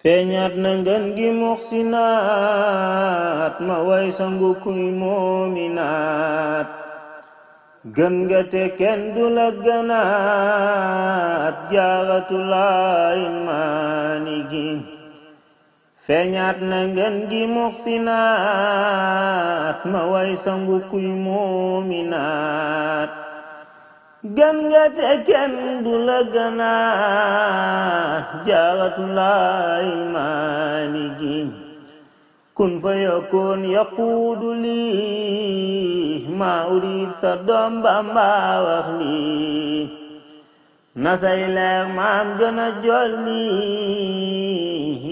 feeñaat na ngën gi muxsinaat ma way sangu kuy moominaat gën nga te kenn du la gënaat jaaratulaay maani gi feeñaat na ngën gi muxsinaat ma way sangu kuy moominaat gën nga te kenn du la gënaat jaaratulaay maani gi kun fa yakun yaquudu lii maa urid sa doom Bamba wax lii na say leer maam gën a jolli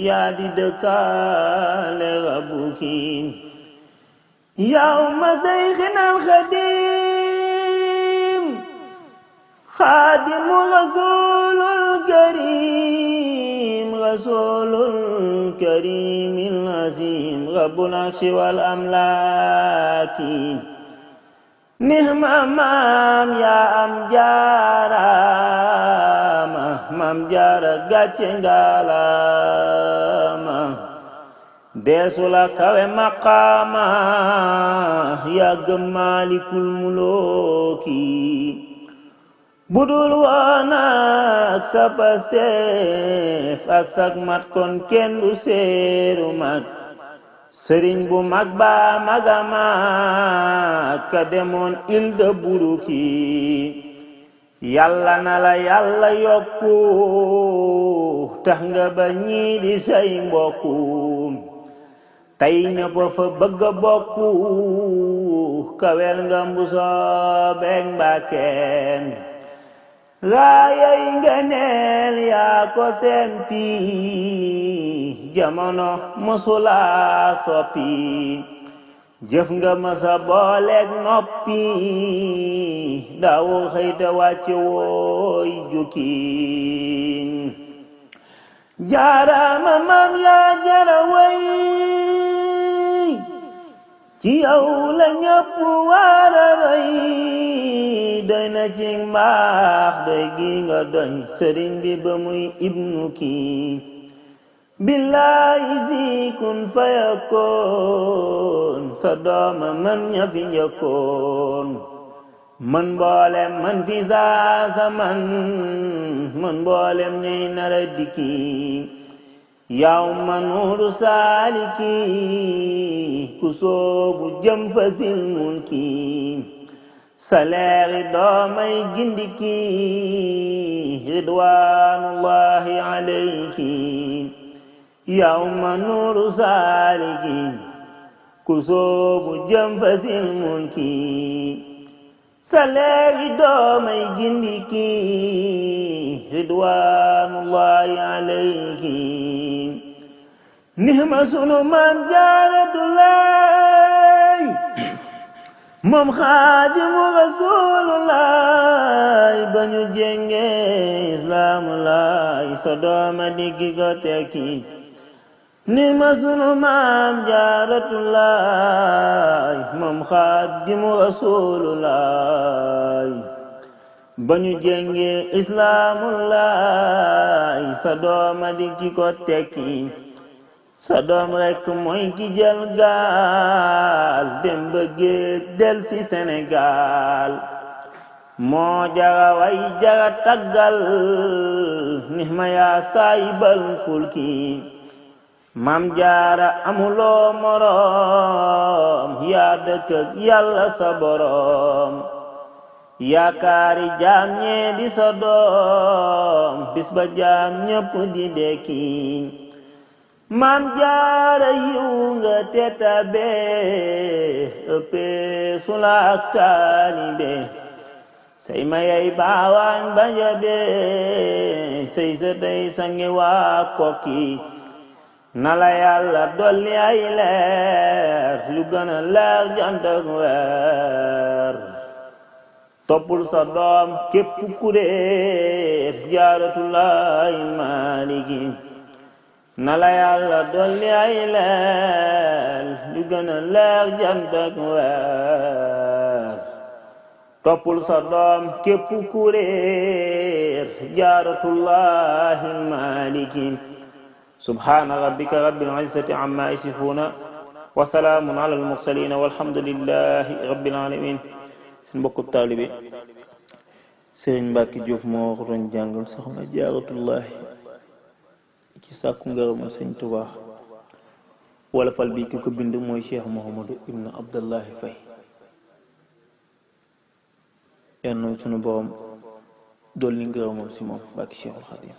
yaa di dëkkaale rabuki yow ma seyxinal xadim xaadimu rasulul karim rasulul karim العظيم رب العرش والأملاك نعم مام يا أم جارا مام جارا غاتشنغالاما ديسولا كاوي مقاما يا مالك الملوك budul woon ak sa Pastef ak sak mat kon kenn du seeru mag sëriñ bu mag ba magama ka demoon il de buruki yàlla na la yàlla yokku tax nga ba ñii di say mbokku tey ñëpp fa bëgg a bokku kawel nga mbuso beeg mbàkkeen raayay ngeneel yaa ko sempi jamono mosula soppi jëf nga masa booleeg noppi daawu xëyta wàcce wooy jukkiin jaaraama maam yaa jara way ci yow la ñëpp waara roy doy na ci mbaax doy gi nga doy sëriñ bi ba muy ibnu kii billaahi si kun fayakoon sa dooma man ña fi njëkkoon man mboolem man fi saasa man mboolem ñay nara dikki yaw ma nuuru saaliki ku soobu jëm fa sil mulki saleeri doomay gindiki ridwanullahi alayki yaw ma nuuru saaliki ku soobu jëm fa sil mulki saleeri doomay gindiki ridwanullahi alayki nihma sunu maam Jaaratulaay moom xaadimu rasuulullaay ba ñu jenge islaamulaay sa dooma diggi ko tekki nihma sunu maam Jaaratulaay moom xaadimu rasuulullaay ba ñu jenge islaamulaay sa dooma diggi ko tekki sa doom rekk mooy ki jël gaal dem ba géej del ci Sénégal moo jara way jara taggal nihma yaa saayibal fulki maam jaara amuloo moroom yaa dëkk ak yàlla sa boroom yaakaari jaam ñee di sa doom bis ba jaam ñépp di dekki maam jaara yiw nga teta bee ëppee sula ak taalibe say mayay baawaan banja bee say sa tey sangi waa kokki na la yàlla dolli ay leer lu gën a leer jant ak weer toppul sa doom képp kuréer Jaaratulaay Maaliki na la yàlla dolli ay leer lu gën a leer jant ak weer toppul sa doom képp kuréer Jaaratulaay Maaliki subhana rabbika rabbil izzati amma yasifuna wa salaamun ala al mursalin walhamdulillahi rabbil alamin. suñ mbokku taalibe Sëriñ Mbàkke Juuf moo ko doon jàngal soxna Jaaratullaahi ci sàkku ngërëmal Sëriñ Tuubaa. wala fal bi ki ko bind mooy Cheikh Mouhamadou Ibn Abdallahi Faye. yal na sunu borom dolli ngërëmam si moom barke Cheikhul Xadim.